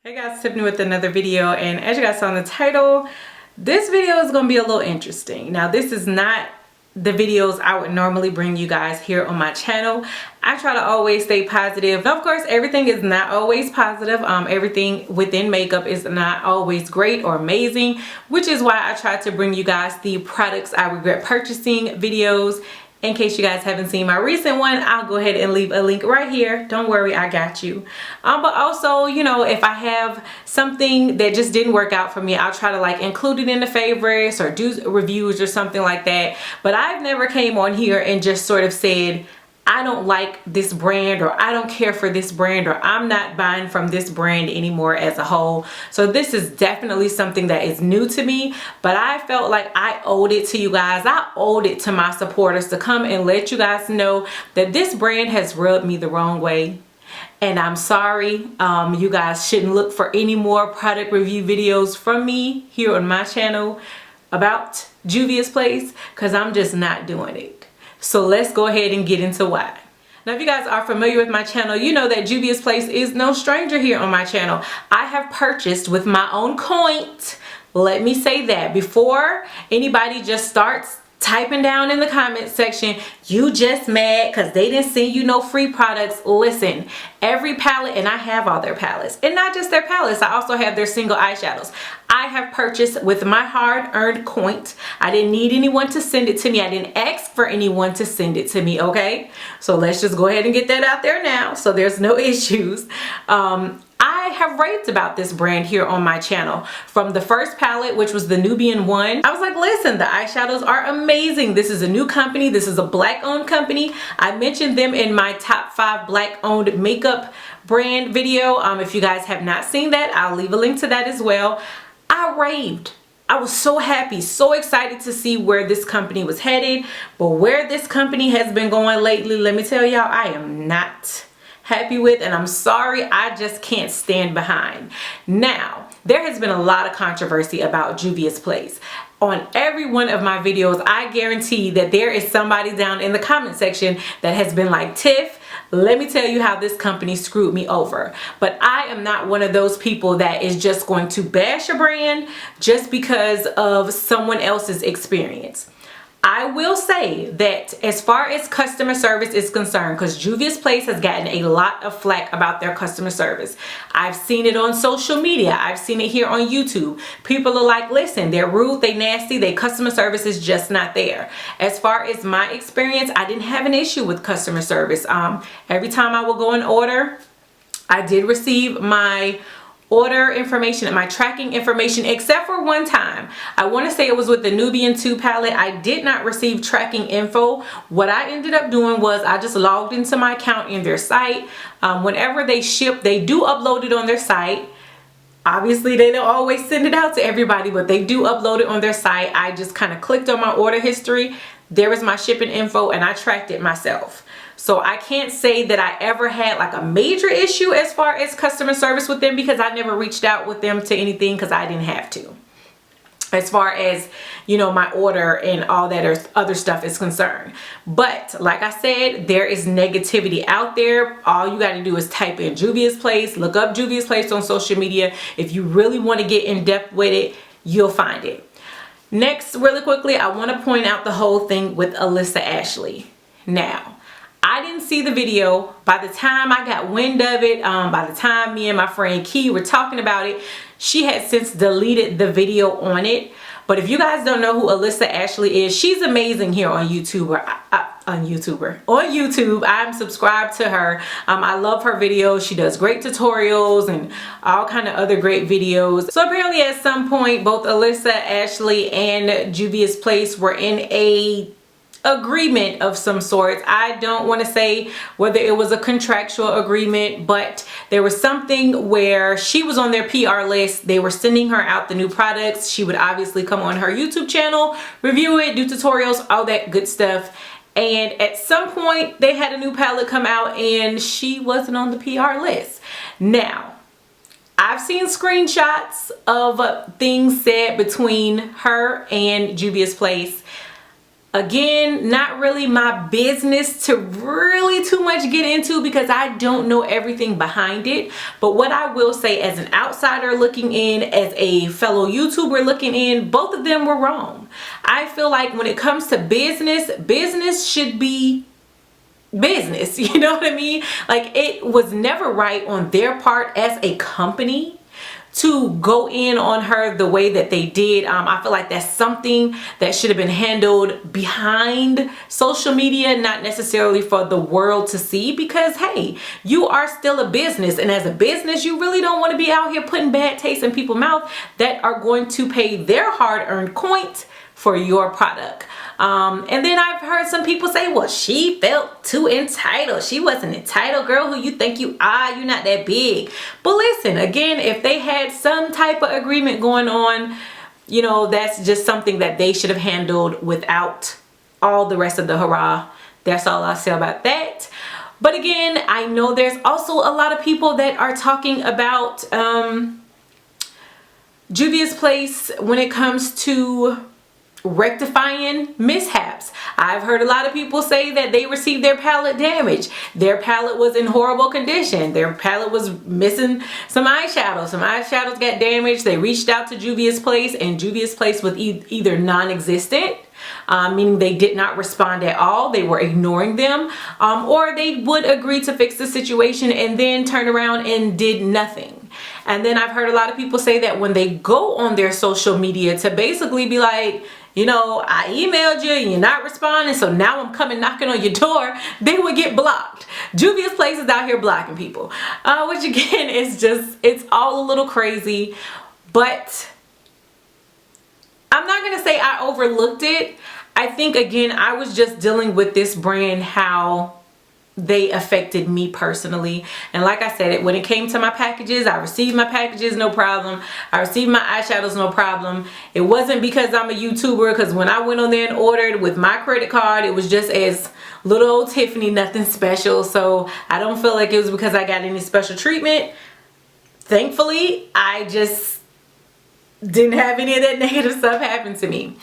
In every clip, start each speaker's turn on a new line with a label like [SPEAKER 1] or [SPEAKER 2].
[SPEAKER 1] Hey guys, Tiffany with another video, and as you guys saw in the title, this video is going to be a little interesting. Now, this is not the videos I would normally bring you guys here on my channel. I try to always stay positive. Now, of course, everything is not always positive. Everything within makeup is not always great or amazing, which is why I try to bring you guys the products I regret purchasing videos. In case you guys haven't seen my recent one, I'll go ahead and leave a link right here. Don't worry, I got you. But also, you know, if I have something that just didn't work out for me, I'll try to like include it in the favorites or do reviews or something like that. But I've never came on here and just sort of said, I don't like this brand, or I don't care for this brand, or I'm not buying from this brand anymore as a whole. So this is definitely something that is new to me, but I felt like I owed it to you guys. I owed it to my supporters to come and let you guys know that this brand has rubbed me the wrong way. And I'm sorry. You guys shouldn't look for any more product review videos from me here on my channel about Juvia's Place, because I'm just not doing it. So let's go ahead and get into why. Now, if you guys are familiar with my channel, you know that Juvia's Place is no stranger here on my channel. I have purchased with my own coin. Let me say that before anybody just starts typing down in the comment section, you just mad because they didn't send you no free products. Listen, every palette, and I have all their palettes, and not just their palettes, I also have their single eyeshadows. I have purchased with my hard-earned coin. I didn't need anyone to send it to me. I didn't ask for anyone to send it to me, okay? So let's just go ahead and get that out there now so there's no issues. I have raved about this brand here on my channel. From the first palette, which was the Nubian one, I was like, listen, the eyeshadows are amazing. This is a new company. This is a black-owned company. I mentioned them in my top 5 black-owned makeup brand video. If you guys have not seen that, I'll leave a link to that as well. I raved. I was so happy, so excited to see where this company was headed. But where this company has been going lately, let me tell y'all, I am not happy with, and I'm sorry, I just can't stand behind. Now, there has been a lot of controversy about Juvia's Place. On every one of my videos, I guarantee that there is somebody down in the comment section that has been like, Tiff, let me tell you how this company screwed me over. But I am not one of those people that is just going to bash a brand just because of someone else's experience. I will say that as far as customer service is concerned, because Juvia's Place has gotten a lot of flack about their customer service. I've seen it on social media. I've seen it here on YouTube. People are like, listen, they're rude, they nasty, their customer service is just not there. As far as my experience, I didn't have an issue with customer service. Every time I would go and order, I did receive my order information and my tracking information, except for one time. I want to say it was with the Nubian 2 palette. I did not receive tracking info. What I ended up doing was I just logged into my account in their site. Whenever they ship, they do upload it on their site. Obviously, they don't always send it out to everybody, but they do upload it on their site. I just kind of clicked on my order history. There was my shipping info, and I tracked it myself. So I can't say that I ever had like a major issue as far as customer service with them, because I never reached out with them to anything because I didn't have to. As far as, you know, my order and all that other stuff is concerned. But like I said, there is negativity out there. All you got to do is type in Juvia's Place, look up Juvia's Place on social media. If you really want to get in depth with it, you'll find it. Next, really quickly, I want to point out the whole thing with Alyssa Ashley. Now, I didn't see the video. By the time I got wind of it, by the time me and my friend Key were talking about it, she had since deleted the video on it. But if you guys don't know who Alyssa Ashley is, she's amazing here on YouTube. On YouTube. I'm subscribed to her. I love her videos. She does great tutorials and all kind of other great videos. So apparently at some point, both Alyssa Ashley and Juvia's Place were in a agreement of some sorts. I don't want to say whether it was a contractual agreement, but there was something where she was on their PR list. They were sending her out the new products. She would obviously come on her YouTube channel, review it, do tutorials, all that good stuff. And at some point they had a new palette come out and she wasn't on the PR list. Now, I've seen screenshots of things said between her and Juvia's Place. Again, not really my business to really too much get into because I don't know everything behind it. But what I will say, as an outsider looking in, as a fellow YouTuber looking in, both of them were wrong. I feel like when it comes to business, business should be business. You know what I mean? Like, it was never right on their part as a company to go in on her the way that they did. I feel like that's something that should have been handled behind social media, not necessarily for the world to see, because hey, you are still a business, and as a business you really don't want to be out here putting bad taste in people's mouth that are going to pay their hard-earned coins for your product. And then I've heard some people say, well, she felt too entitled. She wasn't entitled. Girl, who you think you are? You're not that big. But listen, again, if they had some type of agreement going on, you know, that's just something that they should have handled without all the rest of the hurrah. That's all I'll say about that. But again, I know there's also a lot of people that are talking about Juvia's place when it comes to rectifying mishaps. I've heard a lot of people say that they received their palette damaged. Their palette was in horrible condition. Their palette was missing some eyeshadows. Some eyeshadows got damaged. They reached out to Juvia's place, and Juvia's place was either non-existent, meaning they did not respond at all. They were ignoring them, or they would agree to fix the situation and then turn around and did nothing. And then I've heard a lot of people say that when they go on their social media to basically be like, you know, I emailed you and you're not responding, so now I'm coming knocking on your door, they would get blocked. Juvia's place is out here blocking people, which again is just, it's all a little crazy. But I'm not gonna say I overlooked it. I think, again, I was just dealing with this brand, how they affected me personally. And like I said, when it came to my packages, I received my packages no problem. I received my eyeshadows no problem. It wasn't because I'm a YouTuber, because when I went on there and ordered with my credit card, it was just as little old Tiffany, nothing special. So I don't feel like it was because I got any special treatment. Thankfully, I just didn't have any of that negative stuff happen to me.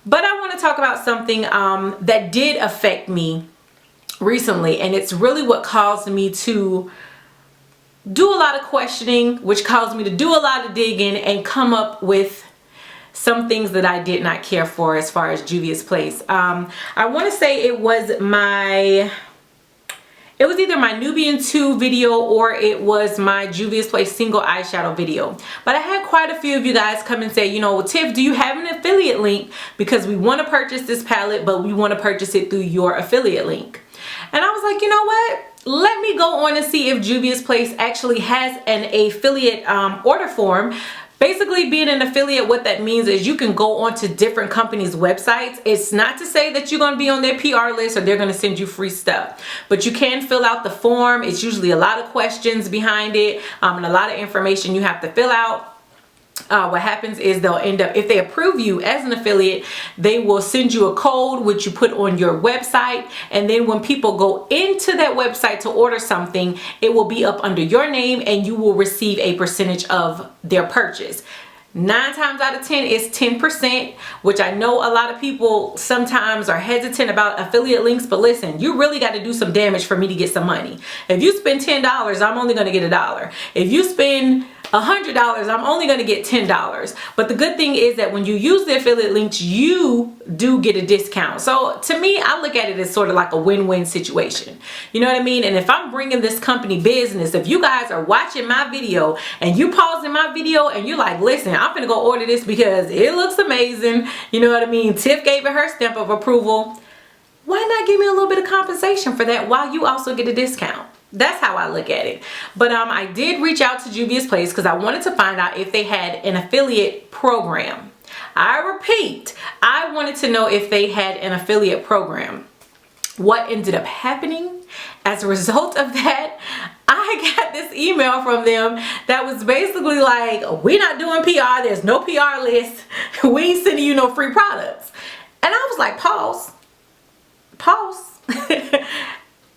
[SPEAKER 1] But I want to talk about something that did affect me recently, and it's really what caused me to do a lot of questioning, which caused me to do a lot of digging and come up with some things that I did not care for as far as Juvia's place. I want to say it was either my Nubian 2 video or it was my Juvia's place single eyeshadow video. But I had quite a few of you guys come and say, you know, Tiff, do you have an affiliate link? Because we want to purchase this palette, but we want to purchase it through your affiliate link. And I was like, you know what? Let me go on and see if Juvia's place actually has an affiliate order form. Basically, being an affiliate, what that means is you can go onto different companies' websites. It's not to say that you're going to be on their PR list or they're going to send you free stuff, but you can fill out the form. It's usually a lot of questions behind it, and a lot of information you have to fill out. What happens is they'll end up, if they approve you as an affiliate, they will send you a code which you put on your website, and then when people go into that website to order something, it will be up under your name and you will receive a percentage of their purchase. 9 times out of 10 is 10%, which I know a lot of people sometimes are hesitant about affiliate links, but listen, you really got to do some damage for me to get some money. If you spend $10, I'm only going to get $1. If you spend $100, I'm only going to get $10. But the good thing is that when you use the affiliate links, you do get a discount. So to me, I look at it as sort of like a win-win situation. You know what I mean? And if I'm bringing this company business, if you guys are watching my video and you pausing my video and you're like, listen, I'm gonna go order this because it looks amazing. You know what I mean? Tiff gave it her stamp of approval. Why not give me a little bit of compensation for that while you also get a discount? That's how I look at it. But I did reach out to Juvia's place because I wanted to find out if they had an affiliate program. I repeat, I wanted to know if they had an affiliate program. What ended up happening as a result of that, I got this email from them that was basically like, we're not doing PR, there's no PR list, we ain't sending you no free products. And I was like, pause.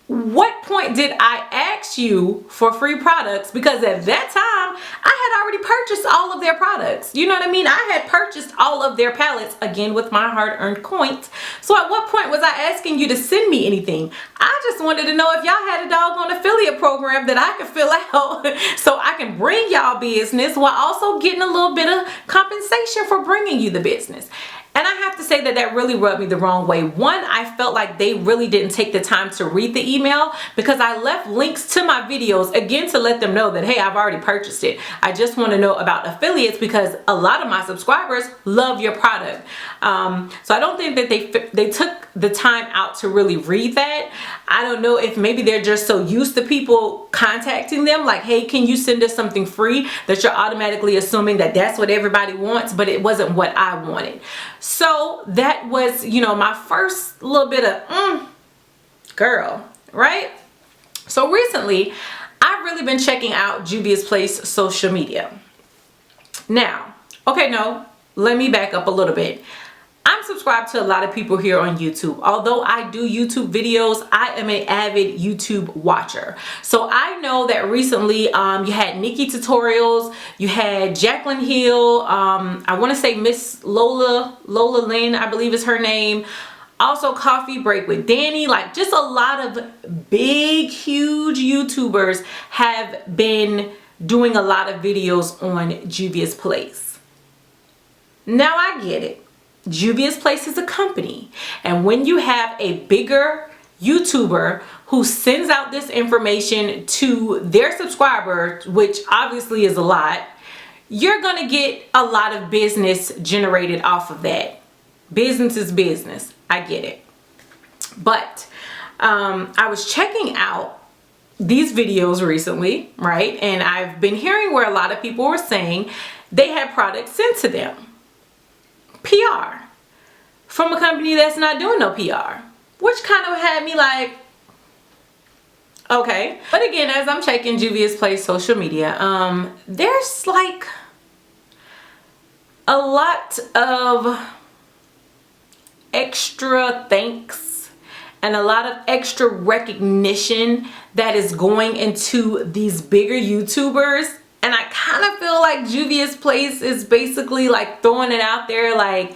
[SPEAKER 1] What point did I ask you for free products? Because at that time, I had already purchased all of their products. You know what I mean? I had purchased all of their palettes, again, with my hard-earned coins. So at what point was I asking you to send me anything? I just wanted to know if y'all had a doggone affiliate program that I could fill out so I can bring y'all business while also getting a little bit of compensation for bringing you the business. And I have to say that that really rubbed me the wrong way. One, I felt like they really didn't take the time to read the email, because I left links to my videos, again, to let them know that, hey, I've already purchased it. I just want to know about affiliates because a lot of my subscribers love your product. So I don't think that they took the time out to really read that. I don't know if maybe they're just so used to people contacting them like, hey, can you send us something free, that you're automatically assuming that that's what everybody wants, but it wasn't what I wanted. So that was, you know, my first little bit of girl, right? So recently I've really been checking out Juvia's Place social media. Now, okay, no, let me back up a little bit. I'm subscribed to a lot of people here on YouTube. Although I do YouTube videos, I am an avid YouTube watcher. So I know that recently you had Nikki Tutorials, you had Jaclyn Hill, I want to say Miss Lola Lynn, I believe is her name. Also Coffee Break with Danny. Like, just a lot of big, huge YouTubers have been doing a lot of videos on Juvia's Place. Now I get it. Juvia's Place is a company, and when you have a bigger YouTuber who sends out this information to their subscribers, which obviously is a lot, you're gonna get a lot of business generated off of that. Business is business. I get it. But I was checking out these videos recently, right? And I've been hearing where a lot of people were saying they had products sent to them. PR from a company that's not doing no PR, which kind of had me like, okay. But again, as I'm checking Juvia's Place social media, there's like a lot of extra thanks and a lot of extra recognition that is going into these bigger YouTubers. And I kind of feel like Juvia's Place is basically like throwing it out there like,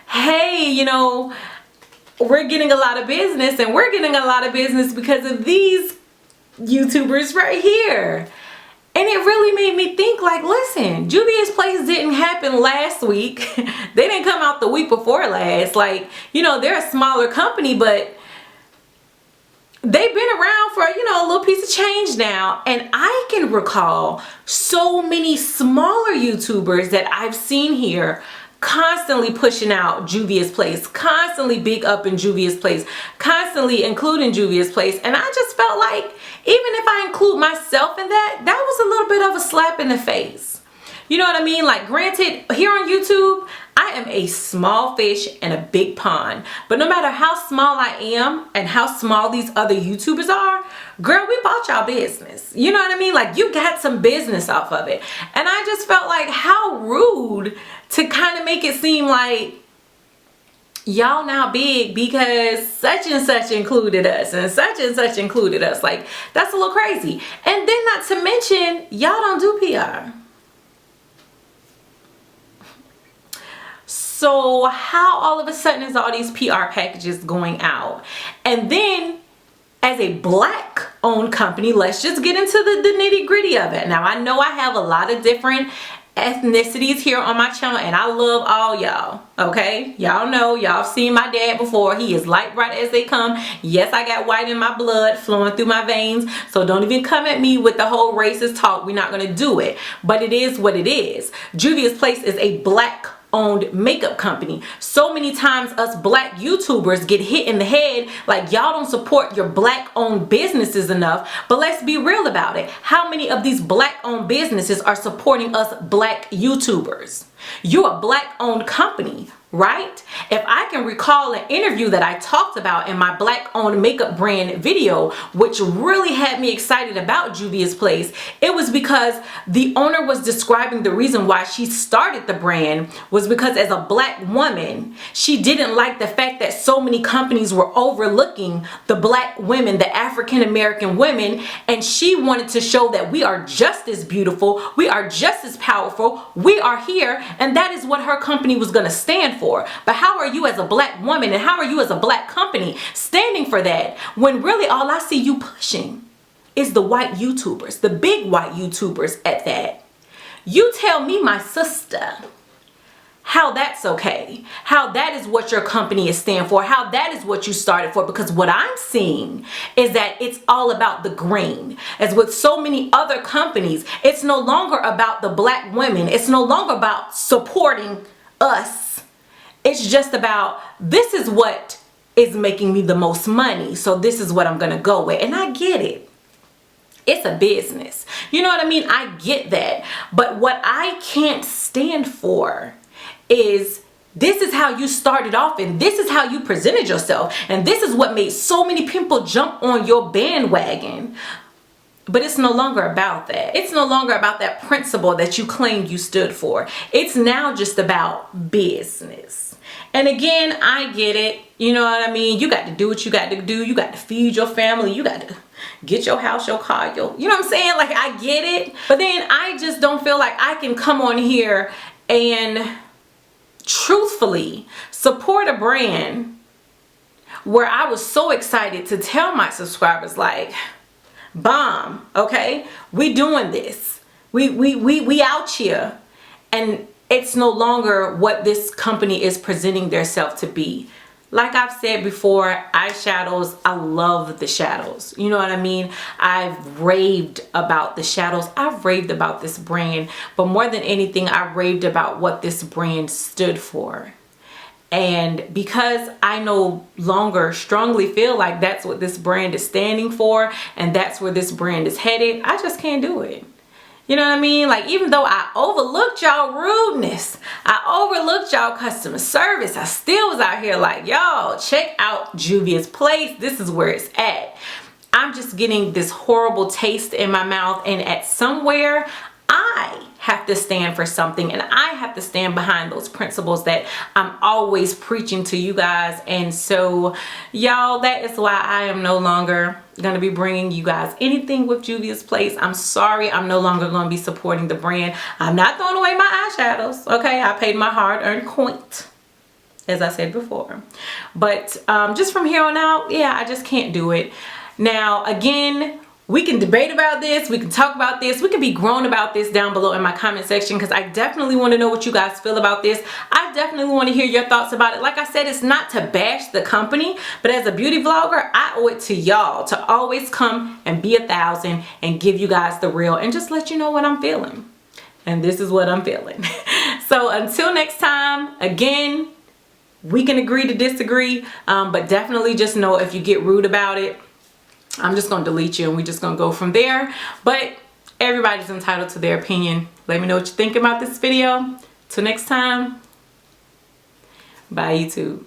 [SPEAKER 1] hey, you know, we're getting a lot of business, and we're getting a lot of business because of these YouTubers right here. And it really made me think like, listen, Juvia's Place didn't happen last week. They didn't come out the week before last. Like, you know, they're a smaller company, but they've been around for, you know, a little piece of change now. And I can recall so many smaller YouTubers that I've seen here constantly pushing out Juvia's Place, constantly big up in Juvia's Place, constantly including Juvia's Place. And I just felt like, even if I include myself in that, that was a little bit of a slap in the face. You know what I mean? Like, granted, here on YouTube, I am a small fish in a big pond. But no matter how small I am and how small these other YouTubers are, girl, we bought y'all business. You know what I mean? Like, you got some business off of it. And I just felt like, how rude to kind of make it seem like y'all now big because such and such included us and such included us. Like, that's a little crazy. And then not to mention, y'all don't do PR. So how all of a sudden is all these PR packages going out? And then as a black owned company, let's just get into the nitty gritty of it. Now, I know I have a lot of different ethnicities here on my channel, and I love all y'all, okay? Y'all know, y'all seen my dad before. He is light bright as they come. Yes, I got white in my blood flowing through my veins, so don't even come at me with the whole racist talk. We're not gonna do it, but it is what it is. Juvia's Place is a black owned makeup company. So many times us black YouTubers get hit in the head like y'all don't support your black owned businesses enough. But let's be real about it. How many of these black owned businesses are supporting us black YouTubers? You're a black owned company, right? If I can recall an interview that I talked about in my black owned makeup brand video, which really had me excited about Juvia's Place, it was because the owner was describing the reason why she started the brand was because as a black woman, she didn't like the fact that so many companies were overlooking the black women, the African American women, and she wanted to show that we are just as beautiful, we are just as powerful, we are here, and that is what her company was going to stand for. But how are you as a black woman and how are you as a black company standing for that when really all I see you pushing is the white YouTubers, the big white YouTubers at that? You tell me, my sister, how that's okay, how that is what your company is standing for, how that is what you started for, because what I'm seeing is that it's all about the green. As with so many other companies, it's no longer about the black women, it's no longer about supporting us. It's just about, this is what is making me the most money, so this is what I'm gonna go with. And I get it. It's a business. You know what I mean? I get that. But what I can't stand for is, this is how you started off and this is how you presented yourself. And this is what made so many people jump on your bandwagon. But it's no longer about that. It's no longer about that principle that you claimed you stood for. It's now just about business. And again, I get it. You know what I mean? You got to do what you got to do. You got to feed your family. You got to get your house, your car, you know what I'm saying? Like, I get it. But then I just don't feel like I can come on here and truthfully support a brand where I was so excited to tell my subscribers, like, bomb, okay? We doing this. We out here. And it's no longer what this company is presenting themselves to be. Like I've said before, eyeshadows, I love the shadows. You know what I mean? I've raved about the shadows. I've raved about this brand. But more than anything, I raved about what this brand stood for. And because I no longer strongly feel like that's what this brand is standing for and that's where this brand is headed, I just can't do it. You know what I mean? Like, even though I overlooked y'all rudeness, I overlooked y'all customer service, I still was out here like, y'all, check out Juvia's Place. This is where it's at. I'm just getting this horrible taste in my mouth, and at somewhere, I have to stand for something, and I have to stand behind those principles that I'm always preaching to you guys. And so, y'all, that is why I am no longer going to be bringing you guys anything with Juvia's Place. I'm sorry, I'm no longer going to be supporting the brand. I'm not throwing away my eyeshadows, okay? I paid my hard-earned coin, as I said before. But just from here on out, yeah, I just can't do it. Now, again, we can debate about this, we can talk about this, we can be grown about this down below in my comment section, because I definitely want to know what you guys feel about this. I definitely want to hear your thoughts about it. Like I said, it's not to bash the company, but as a beauty vlogger, I owe it to y'all to always come and be 1,000 and give you guys the real and just let you know what I'm feeling. And this is what I'm feeling. So until next time, again, we can agree to disagree, but definitely just know if you get rude about it, I'm just going to delete you and we're just going to go from there. But everybody's entitled to their opinion. Let me know what you think about this video. Till next time. Bye, YouTube.